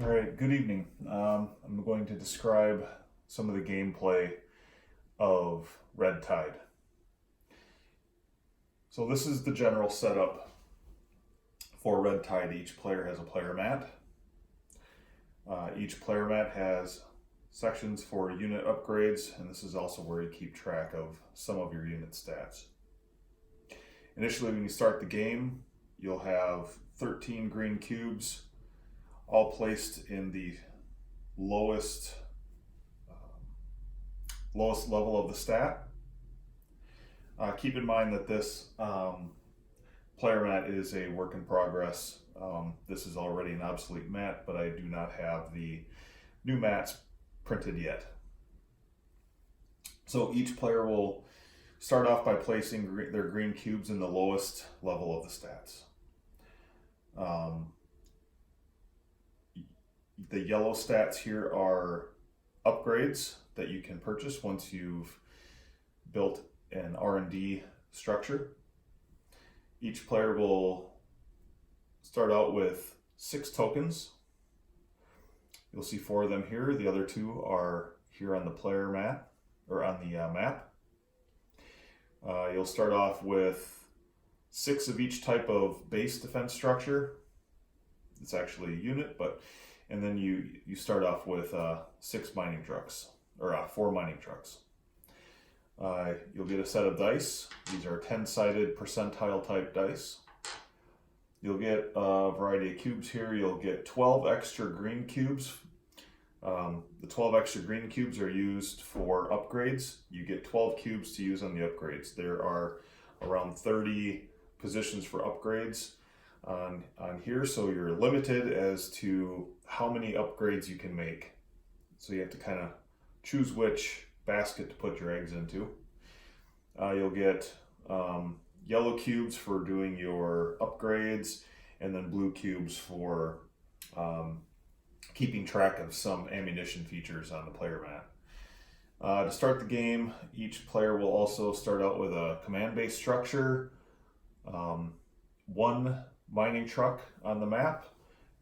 All right, good evening. I'm going to describe some of the gameplay of RedTide. So this is the general setup for RedTide. Each player has a player mat. Each player mat has sections for unit upgrades, and this is also where you keep track of some of your unit stats. Initially, when you start the game, you'll have 13 green cubes, all placed in the lowest level of the stat. Keep in mind that this player mat is a work in progress. This is already an obsolete mat, but I do not have the new mats printed yet. So each player will start off by placing their green cubes in the lowest level of the stats. The yellow stats here are upgrades that you can purchase once you've built an R&D structure. Each player will start out with 6 tokens. You'll see 4 of them here. The other 2 are here on the player mat, or on the map. You'll start off with 6 of each type of base defense structure. It's actually a unit, and then you start off with 6 mining trucks, or 4 mining trucks. You'll get a set of dice. These are 10-sided percentile type dice. You'll get a variety of cubes here. You'll get 12 extra green cubes. The 12 extra green cubes are used for upgrades. You get 12 cubes to use on the upgrades. There are around 30 positions for upgrades on here, so you're limited as to how many upgrades you can make. So you have to kind of choose which basket to put your eggs into. You'll get yellow cubes for doing your upgrades, and then blue cubes for keeping track of some ammunition features on the player mat. To start the game, each player will also start out with a command-based structure, 1 mining truck on the map,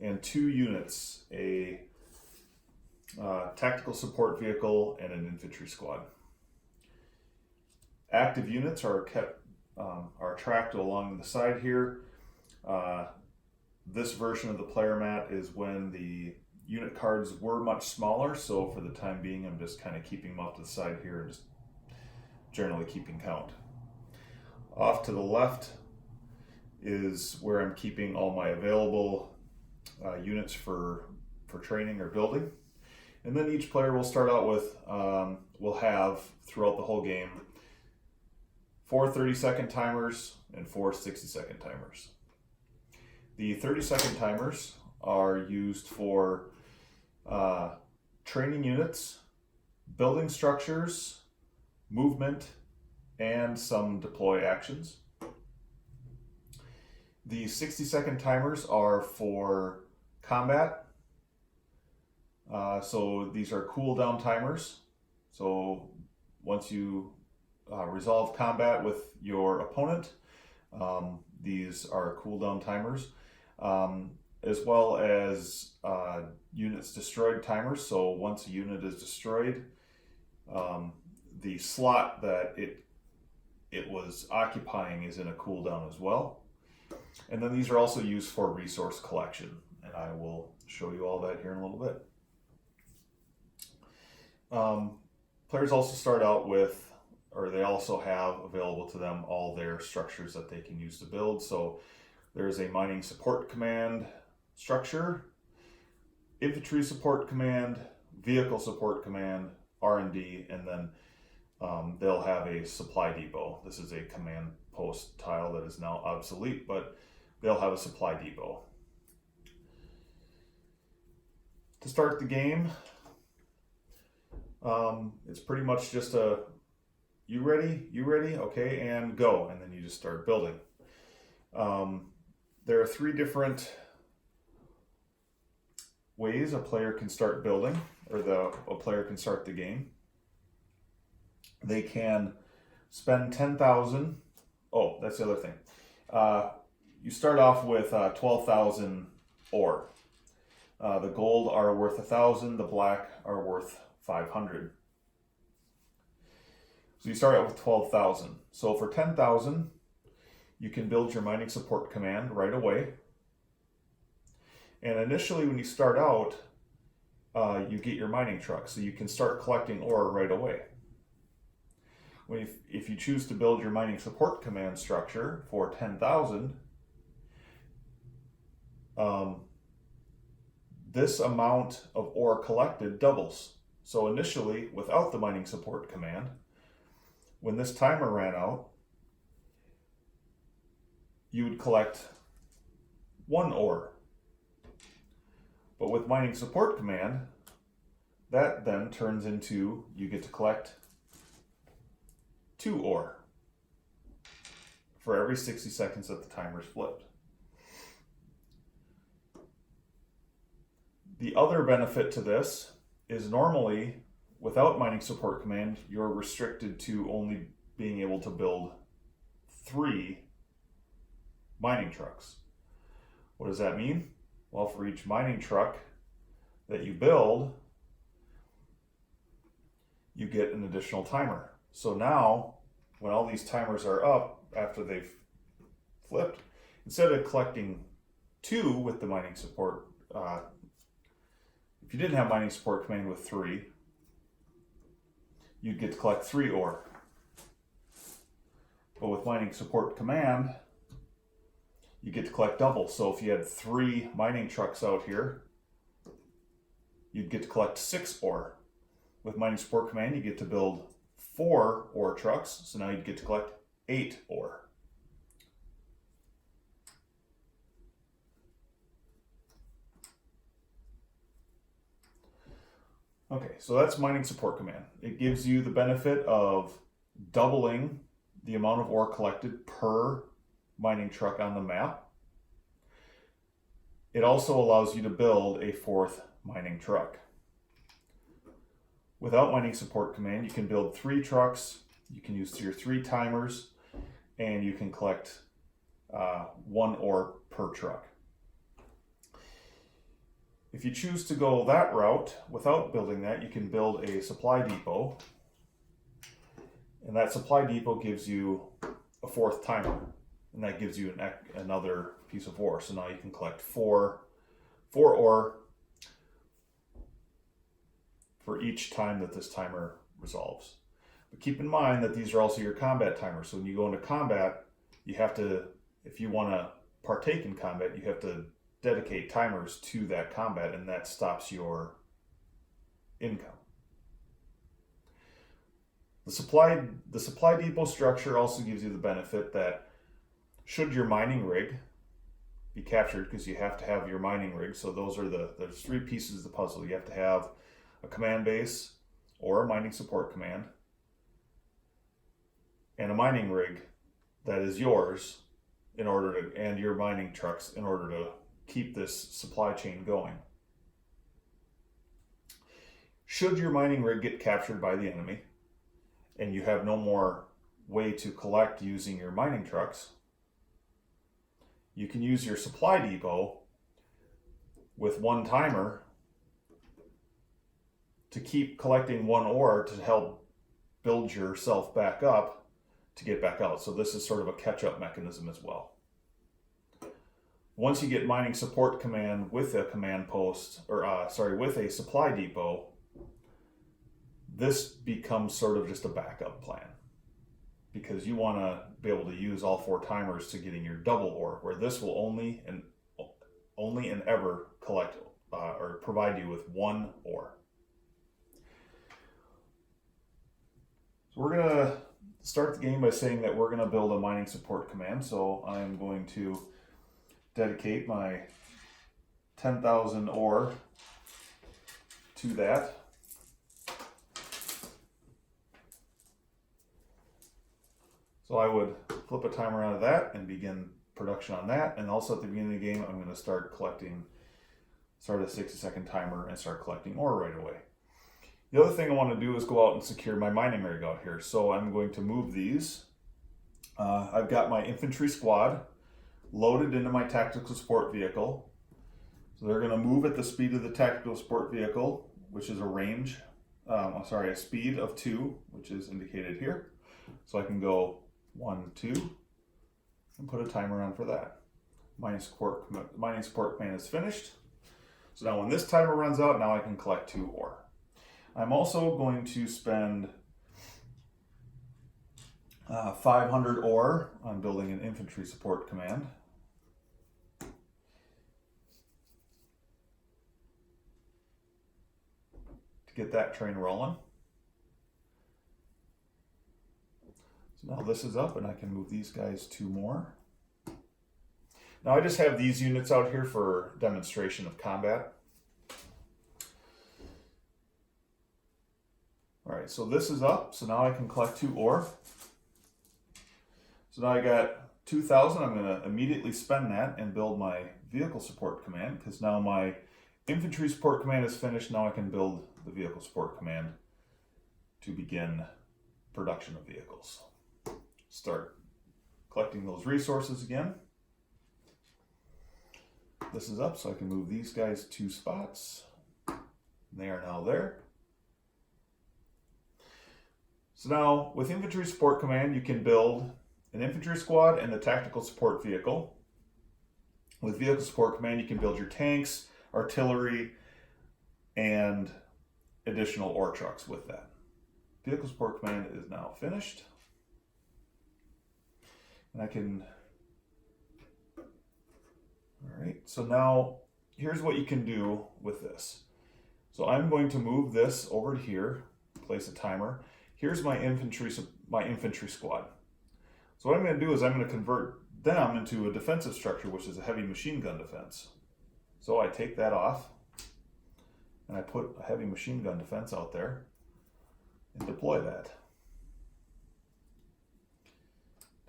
and 2 units, a tactical support vehicle and an infantry squad. Active units are tracked along the side here. This version of the player mat is when the unit cards were much smaller, so for the time being I'm just kind of keeping them up to the side here and just generally keeping count. Off to the left is where I'm keeping all my available units for training or building. And then each player will start out with, will have throughout the whole game 4 30-second timers and 4 60-second timers. The 30-second timers are used for training units, building structures, movement, and some deploy actions. The 60-second timers are for combat. So these are cooldown timers. So once you resolve combat with your opponent, these are cooldown timers, as well as units destroyed timers. So once a unit is destroyed, the slot that it was occupying is in a cooldown as well. And then these are also used for resource collection, and I will show you all that here in a little bit. Players also start out with, or they also have available to them, all their structures that they can use to build. So there's a mining support command structure, infantry support command, vehicle support command, R&D, and then they'll have a supply depot. This is a command post tile that is now obsolete, but they'll have a supply depot. To start the game, it's pretty much just a, you ready, okay, and go, and then you just start building. There are 3 different ways a player can start building, or a player can start the game. They can spend 10,000. Oh, that's the other thing. You start off with 12,000 ore. The gold are worth 1,000, the black are worth 500. So you start out with 12,000. So for 10,000, you can build your mining support command right away. And initially when you start out, you get your mining truck, so you can start collecting ore right away. If you choose to build your mining support command structure for 10,000, this amount of ore collected doubles. So initially, without the mining support command, when this timer ran out, you would collect 1 ore. But with mining support command, that then turns into, you get to collect 2 ore for every 60 seconds that the timer's flipped. The other benefit to this is normally, without mining support command, you're restricted to only being able to build 3 mining trucks. What does that mean? Well, for each mining truck that you build, you get an additional timer. So now, when all these timers are up after they've flipped, instead of collecting 2 with the mining support, if you didn't have mining support command with 3, you'd get to collect 3 ore. But with mining support command, you get to collect double. So if you had 3 mining trucks out here, you'd get to collect 6 ore. With mining support command, you get to build 4 ore trucks, so now you'd get to collect 8 ore. Okay, so that's mining support command. It gives you the benefit of doubling the amount of ore collected per mining truck on the map. It also allows you to build a 4th mining truck. Without mining support command, you can build 3 trucks, you can use your 3 timers, and you can collect 1 ore per truck. If you choose to go that route, without building that, you can build a supply depot. And that supply depot gives you a 4th timer. And that gives you another piece of ore. So now you can collect 4 ore for each time that this timer resolves. But keep in mind that these are also your combat timers. So when you go into combat, you have to, if you want to partake in combat, you have to dedicate timers to that combat, and that stops your income. The supply depot structure also gives you the benefit that should your mining rig be captured, because you have to have your mining rig, so there's 3 pieces of the puzzle. You have to have a command base or a mining support command and a mining rig that is yours and your mining trucks in order to keep this supply chain going. Should your mining rig get captured by the enemy and you have no more way to collect using your mining trucks, you can use your supply depot with 1 timer to keep collecting 1 ore to help build yourself back up to get back out. So this is sort of a catch-up mechanism as well. Once you get mining support command with a command post, with a supply depot, this becomes sort of just a backup plan, because you want to be able to use all 4 timers to getting your double ore, where this will only and ever collect or provide you with 1 ore. So we're going to start the game by saying that we're going to build a mining support command. So I'm going to dedicate my 10,000 ore to that. So I would flip a timer out of that and begin production on that. And also at the beginning of the game, I'm going to start a 60-second timer and start collecting ore right away. The other thing I want to do is go out and secure my mining rig out here. So I'm going to move these. I've got my infantry squad loaded into my tactical support vehicle. So So they're going to move at the speed of the tactical support vehicle, which is a speed of 2, which is indicated here. So I can go 1, 2, and put a timer on for that. Mining support command is finished. So now when this timer runs out, now I can collect 2 ore. I'm also going to spend 500 ore on building an infantry support command. To get that train rolling. So now this is up and I can move these guys 2 more. Now I just have these units out here for demonstration of combat. All right, so this is up, so now I can collect 2 ore. So now I got 2,000, I'm going to immediately spend that and build my vehicle support command, because now my infantry support command is finished. Now I can build the vehicle support command to begin production of vehicles. Start collecting those resources again. This is up, so I can move these guys 2 spots. They are now there. So now with infantry support command, you can build an infantry squad and the tactical support vehicle. With vehicle support command, you can build your tanks, artillery, and additional ore trucks with that. Vehicle support command is now finished. And I can, all right, so now here's what you can do with this. So I'm going to move this over to here, place a timer. Here's my infantry squad. So what I'm going to do is I'm going to convert them into a defensive structure, which is a heavy machine gun defense. So I take that off and I put a heavy machine gun defense out there and deploy that.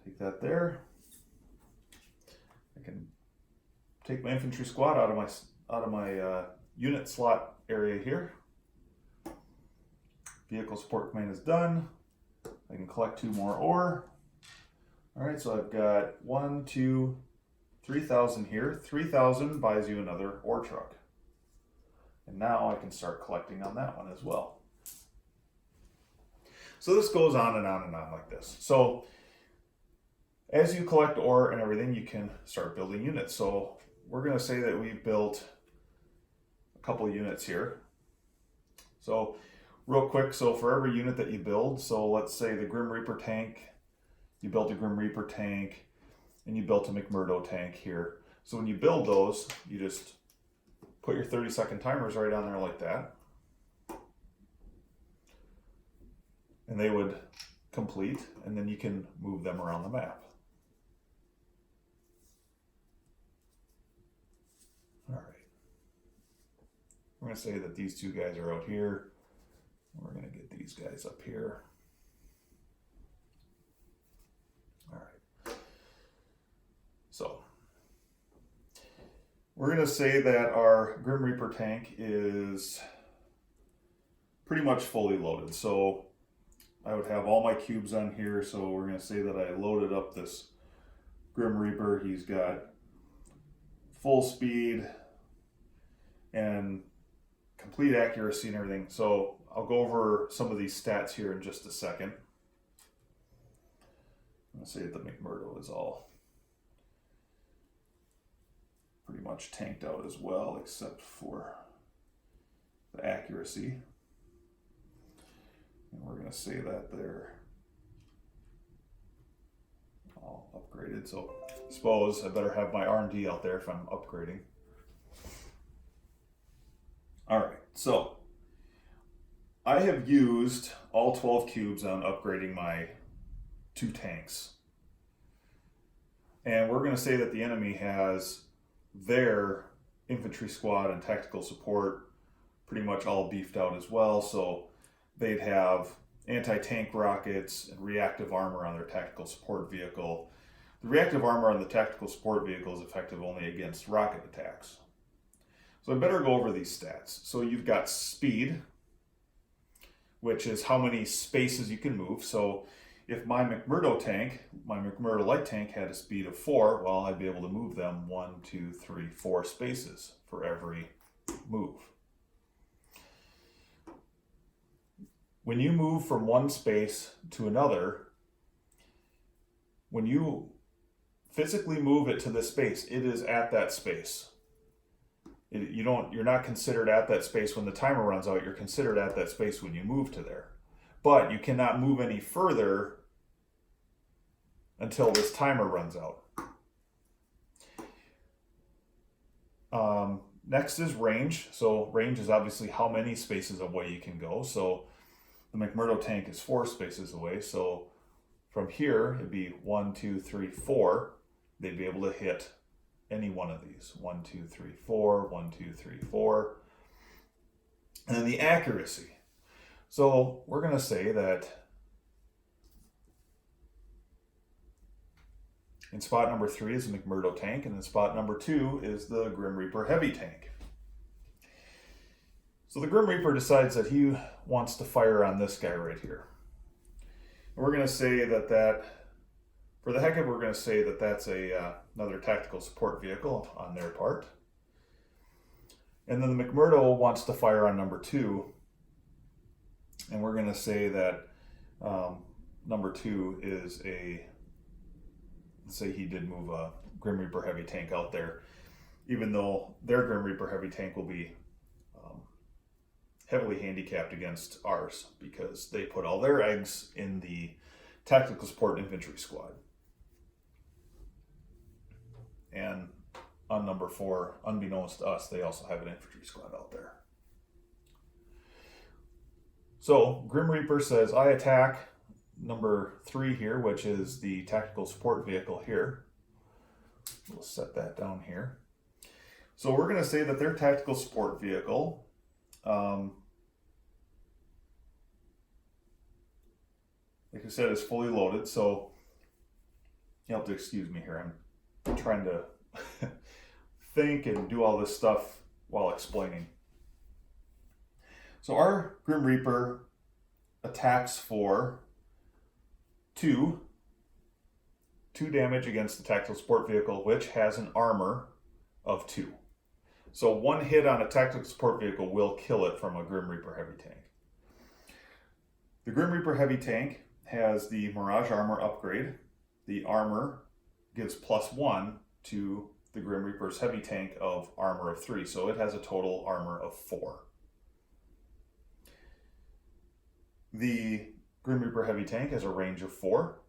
Take that there. I can take my infantry squad out of my unit slot area here. Vehicle support command is done. I can collect 2 more ore. All right, so I've got 1, 2, 3,000 here. 3,000 buys you another ore truck. And now I can start collecting on that one as well. So this goes on and on and on like this. So as you collect ore and everything, you can start building units. So we're going to say that we built a couple of units here. So real quick, so for every unit that you build, so let's say the Grim Reaper tank, you built a Grim Reaper tank, and you built a McMurdo tank here. So when you build those, you just put your 30-second timers right on there like that. And they would complete, and then you can move them around the map. All right. We're going to say that these 2 guys are out here. We're going to get these guys up here. All right. So we're going to say that our Grim Reaper tank is pretty much fully loaded. So I would have all my cubes on here. So we're going to say that I loaded up this Grim Reaper. He's got full speed and complete accuracy and everything. So I'll go over some of these stats here in just a second. I'm going to say that the McMurdo is all pretty much tanked out as well, except for the accuracy. And we're going to say that they're all upgraded. So I suppose I better have my R&D out there if I'm upgrading. All right, so I have used all 12 cubes on upgrading my 2 tanks. And we're going to say that the enemy has their infantry squad and tactical support pretty much all beefed out as well. So they'd have anti-tank rockets and reactive armor on their tactical support vehicle. The reactive armor on the tactical support vehicle is effective only against rocket attacks. So I better go over these stats. So you've got speed, which is how many spaces you can move. So If my McMurdo light tank had a speed of 4, well, I'd be able to move them 1, 2, 3, 4 spaces for every move. When you move from one space to another, when you physically move it to this space, it is at that space. You're not considered at that space when the timer runs out. You're considered at that space when you move to there. But you cannot move any further until this timer runs out. Next is range. So range is obviously how many spaces away you can go. So the McMurdo tank is 4 spaces away. So from here, it'd be 1, 2, 3, 4. They'd be able to hit any one of these. 1, 2, 3, 4, 1, 2, 3, 4. And then the accuracy. So we're going to say that in spot number 3 is the McMurdo tank, and in spot number 2 is the Grim Reaper heavy tank. So the Grim Reaper decides that he wants to fire on this guy right here. And we're going to say that for the heck of it, we're going to say that that's another tactical support vehicle on their part. And then the McMurdo wants to fire on number 2. And we're going to say that number 2 is let's say he did move a Grim Reaper heavy tank out there, even though their Grim Reaper heavy tank will be heavily handicapped against ours because they put all their eggs in the tactical support infantry squad. And on number 4, unbeknownst to us, they also have an infantry squad out there. So Grim Reaper says, I attack number 3 here, which is the tactical support vehicle here. We'll set that down here. So we're going to say that their tactical support vehicle, like I said, is fully loaded. So you have to excuse me here. I'm trying to think and do all this stuff while explaining. So our Grim Reaper attacks for 2 damage against the tactical support vehicle, which has an armor of 2. So 1 hit on a tactical support vehicle will kill it from a Grim Reaper heavy tank. The Grim Reaper heavy tank has the Mirage armor upgrade. The armor gives +1 to the Grim Reaper's heavy tank of armor of 3. So it has a total armor of 4. The Grim Reaper heavy tank has a range of 4,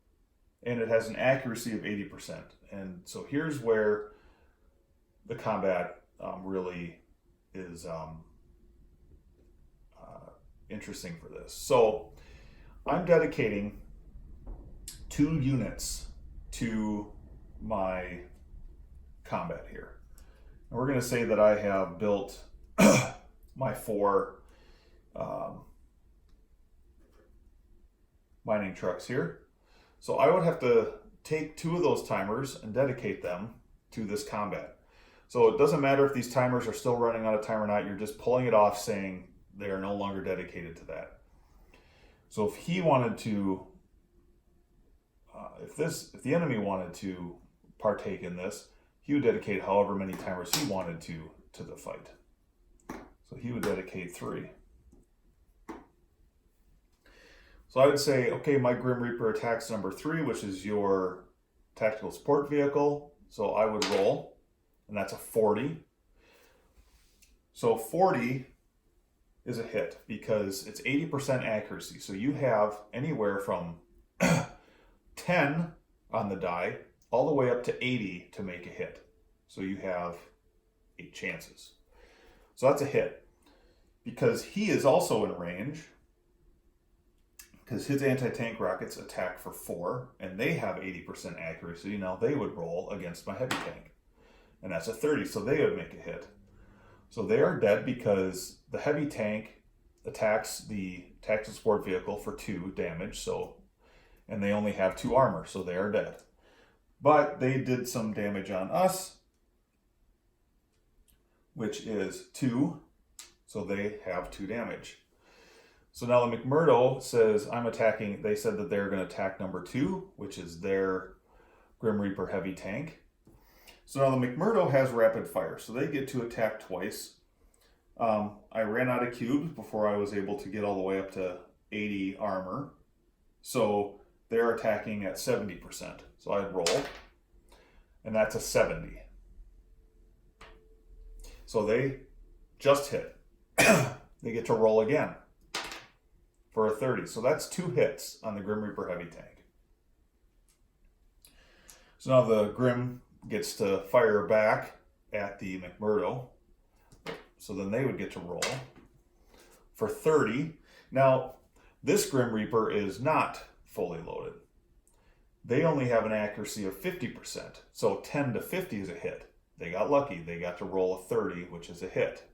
and it has an accuracy of 80%. And so here's where the combat really is interesting for this. So I'm dedicating 2 units to my combat here. And we're going to say that I have built my 4 mining trucks here. So I would have to take 2 of those timers and dedicate them to this combat. So it doesn't matter if these timers are still running out of time or not, you're just pulling it off saying they are no longer dedicated to that. So if he wanted to, if the enemy wanted to partake in this, he would dedicate however many timers he wanted to the fight. So he would dedicate 3. So I would say, okay, my Grim Reaper attacks number 3, which is your tactical support vehicle. So I would roll, and that's a 40. So 40 is a hit because it's 80% accuracy. So you have anywhere from 10 on the die all the way up to 80 to make a hit. So you have 8 chances. So that's a hit. Because he is also in range, because his anti-tank rockets attack for 4, and they have 80% accuracy. Now they would roll against my heavy tank. And that's a 30, so they would make a hit. So they are dead because the heavy tank attacks the tactical support vehicle for 2 damage, and they only have 2 armor, so they are dead. But they did some damage on us, which is 2, so they have 2 damage. So now the McMurdo says, I'm attacking. They said that they're going to attack number 2, which is their Grim Reaper heavy tank. So now the McMurdo has rapid fire, so they get to attack twice. I ran out of cubes before I was able to get all the way up to 80 armor. So they're attacking at 70%. So I'd roll, and that's a 70. So they just hit. They get to roll again for a 30. So that's 2 hits on the Grim Reaper heavy tank. So now the Grim gets to fire back at the McMurdo. So then they would get to roll for 30. Now, this Grim Reaper is not fully loaded. They only have an accuracy of 50%. So 10 to 50 is a hit. They got lucky. They got to roll a 30, which is a hit.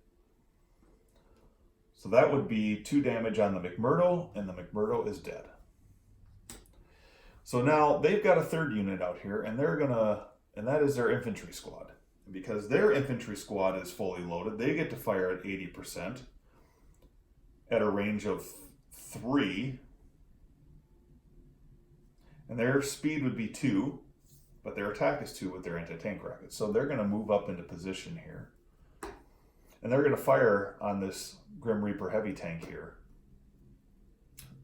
So that would be 2 damage on the McMurdo, and the McMurdo is dead. So now they've got a 3rd unit out here, and that is their infantry squad. Because their infantry squad is fully loaded, they get to fire at 80% at a range of 3. And their speed would be 2, but their attack is 2 with their anti-tank rockets. So they're going to move up into position here. And they're going to fire on this Grim Reaper heavy tank here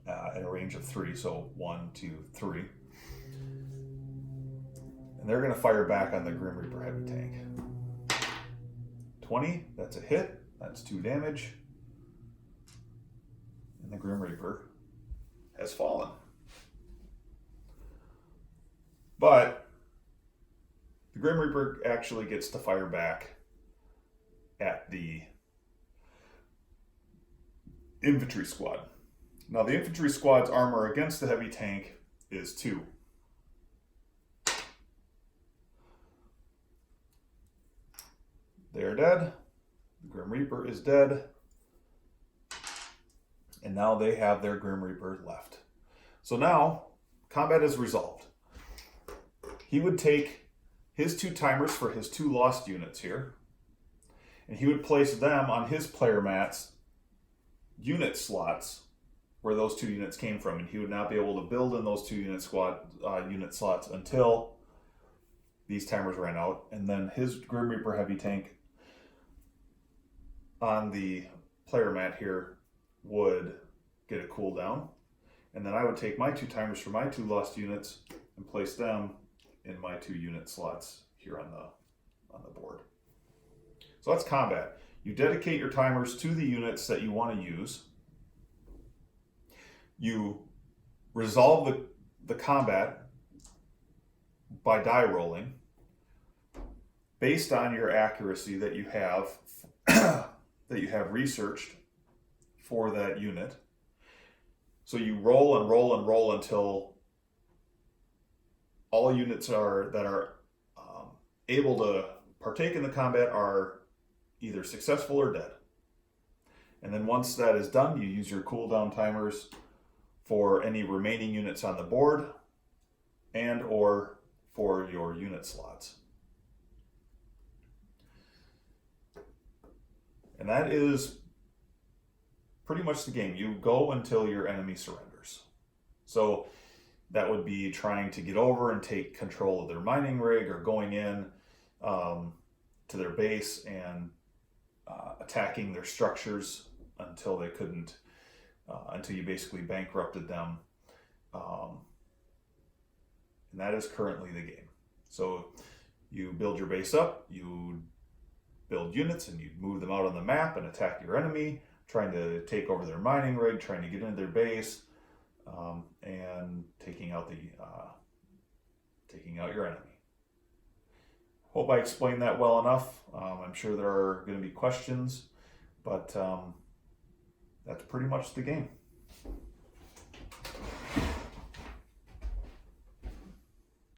at a range of 3. So 1, 2, 3. And they're going to fire back on the Grim Reaper heavy tank. 20, that's a hit. That's 2 damage. And the Grim Reaper has fallen. But the Grim Reaper actually gets to fire back at the infantry squad. Now the infantry squad's armor against the heavy tank is 2. They're dead. The Grim Reaper is dead. And now they have their Grim Reaper left. So now combat is resolved. He would take his 2 timers for his 2 lost units here, and he would place them on his player mat's unit slots where those 2 units came from, and he would not be able to build in those 2 unit slots until these timers ran out. And then his Grim Reaper heavy tank on the player mat here would get a cooldown, and then I would take my 2 timers for my 2 lost units and place them in my 2 unit slots here on the board. So that's combat. You dedicate your timers to the units that you want to use. You resolve the combat by die rolling based on your accuracy that you have that you have researched for that unit. So you roll and roll and roll until all units that are able to partake in the combat are either successful or dead. And then once that is done, you use your cooldown timers for any remaining units on the board and or for your unit slots. And that is pretty much the game. You go until your enemy surrenders. So that would be trying to get over and take control of their mining rig, or going in to their base and attacking their structures until they couldn't, until you basically bankrupted them. And that is currently the game. So you build your base up, you build units, and you move them out on the map and attack your enemy, trying to take over their mining rig, trying to get into their base, and taking out your enemy. Hope I explained that well enough. I'm sure there are going to be questions, but that's pretty much the game.